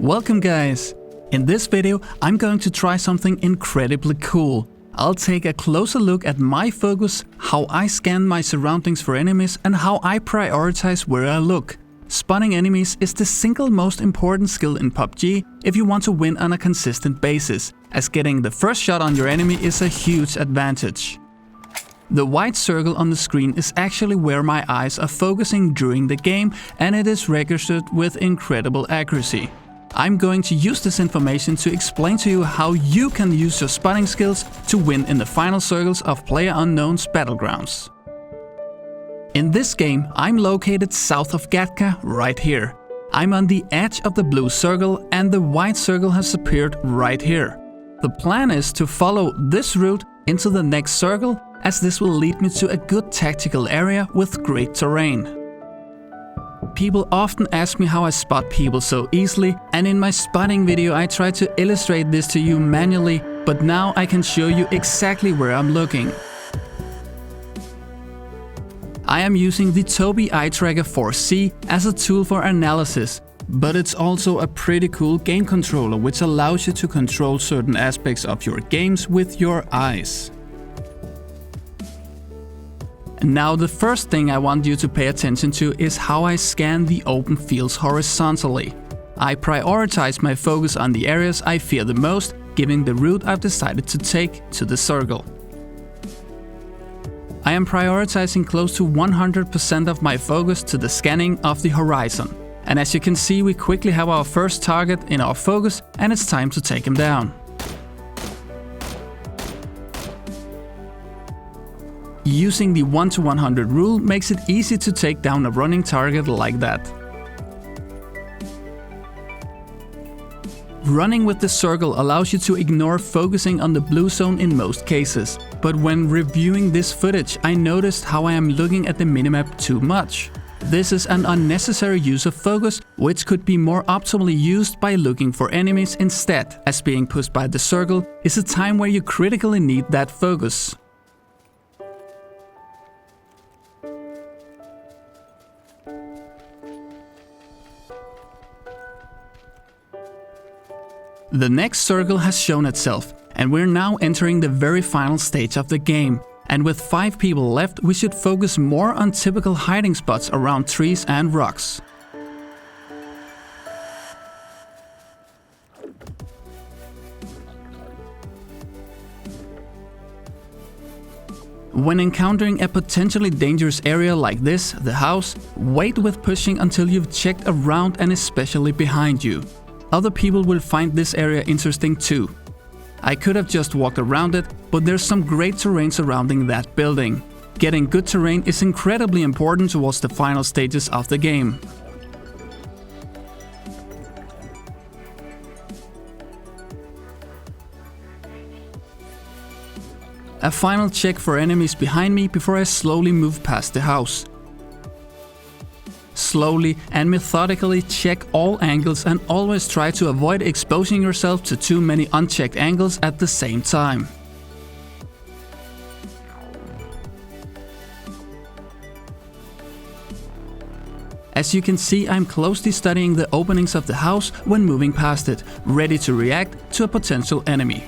Welcome guys! In this video I'm going to try something incredibly cool. I'll take a closer look at my focus, how I scan my surroundings for enemies and how I prioritize where I look. Spotting enemies is the single most important skill in PUBG if you want to win on a consistent basis, as getting the first shot on your enemy is a huge advantage. The white circle on the screen is actually where my eyes are focusing during the game, and it is registered with incredible accuracy. I'm going to use this information to explain to you how you can use your spotting skills to win in the final circles of PLAYERUNKNOWN's Battlegrounds. In this game, I'm located south of Gatka, right here. I'm on the edge of the blue circle and the white circle has appeared right here. The plan is to follow this route into the next circle, as this will lead me to a good tactical area with great terrain. People often ask me how I spot people so easily, and in my spotting video I try to illustrate this to you manually, but now I can show you exactly where I'm looking. I am using the Tobii Eye Tracker 4C as a tool for analysis, but it's also a pretty cool game controller which allows you to control certain aspects of your games with your eyes. Now the first thing I want you to pay attention to is how I scan the open fields horizontally. I prioritize my focus on the areas I fear the most, given the route I've decided to take to the circle. I am prioritizing close to 100% of my focus to the scanning of the horizon. And as you can see, we quickly have our first target in our focus and it's time to take him down. Using the 1:100 rule makes it easy to take down a running target like that. Running with the circle allows you to ignore focusing on the blue zone in most cases, but when reviewing this footage I noticed how I am looking at the minimap too much. This is an unnecessary use of focus, which could be more optimally used by looking for enemies instead, as being pushed by the circle is a time where you critically need that focus. The next circle has shown itself, and we're now entering the very final stage of the game. And with 5 people left, we should focus more on typical hiding spots around trees and rocks. When encountering a potentially dangerous area like this, the house, wait with pushing until you've checked around and especially behind you. Other people will find this area interesting too. I could have just walked around it, but there's some great terrain surrounding that building. Getting good terrain is incredibly important towards the final stages of the game. A final check for enemies behind me before I slowly move past the house. Slowly and methodically check all angles and always try to avoid exposing yourself to too many unchecked angles at the same time. As you can see, I'm closely studying the openings of the house when moving past it, ready to react to a potential enemy.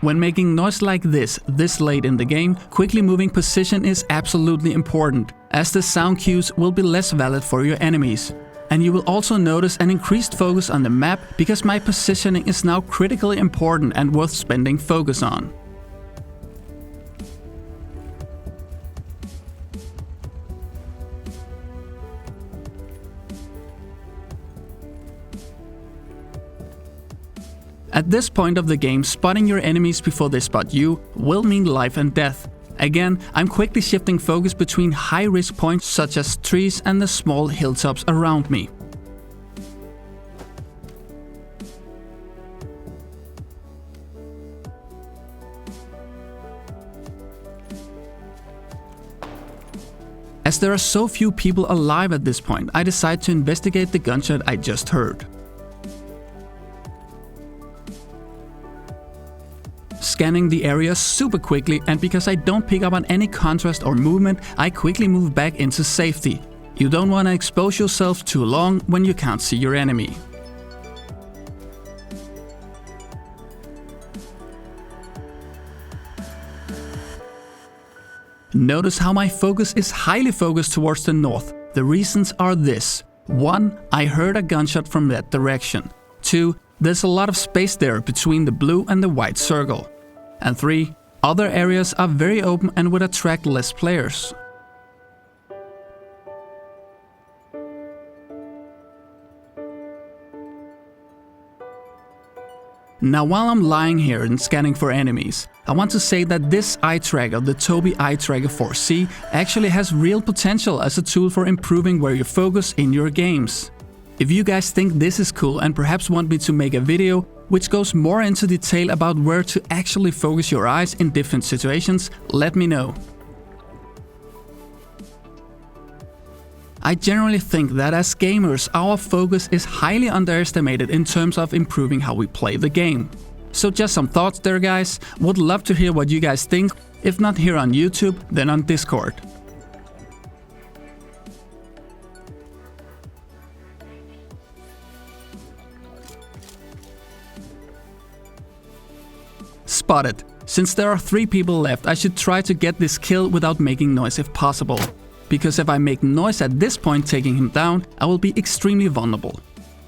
When making noise like this late in the game, quickly moving position is absolutely important, as the sound cues will be less valid for your enemies. And you will also notice an increased focus on the map, because my positioning is now critically important and worth spending focus on. At this point of the game, spotting your enemies before they spot you will mean life and death. Again, I'm quickly shifting focus between high-risk points such as trees and the small hilltops around me. As there are so few people alive at this point, I decide to investigate the gunshot I just heard. scanning the area super quickly, and because I don't pick up on any contrast or movement, I quickly move back into safety. You don't want to expose yourself too long when you can't see your enemy. Notice how my focus is highly focused towards the north. The reasons are this. 1. I heard a gunshot from that direction. 2. There's a lot of space there between the blue and the white circle. And 3. Other areas are very open and would attract less players. Now while I'm lying here and scanning for enemies, I want to say that this eye tracker, the Tobii Eye Tracker 4C, actually has real potential as a tool for improving where you focus in your games. If you guys think this is cool and perhaps want me to make a video which goes more into detail about where to actually focus your eyes in different situations, let me know. I generally think that as gamers, our focus is highly underestimated in terms of improving how we play the game. So just some thoughts there, guys. Would love to hear what you guys think, if not here on YouTube, then on Discord. Spotted. Since there are 3 people left, I should try to get this kill without making noise if possible. Because if I make noise at this point taking him down, I will be extremely vulnerable.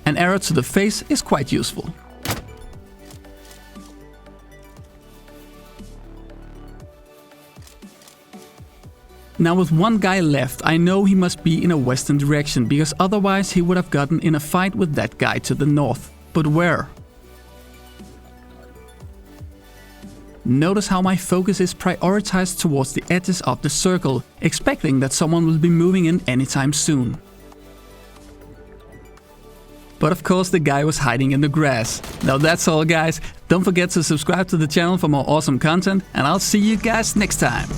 An arrow to the face is quite useful. Now with 1 guy left, I know he must be in a western direction, because otherwise he would have gotten in a fight with that guy to the north. But where? Notice how my focus is prioritized towards the edges of the circle, expecting that someone will be moving in anytime soon. But of course the guy was hiding in the grass. Now that's all, guys. Don't forget to subscribe to the channel for more awesome content, and I'll see you guys next time.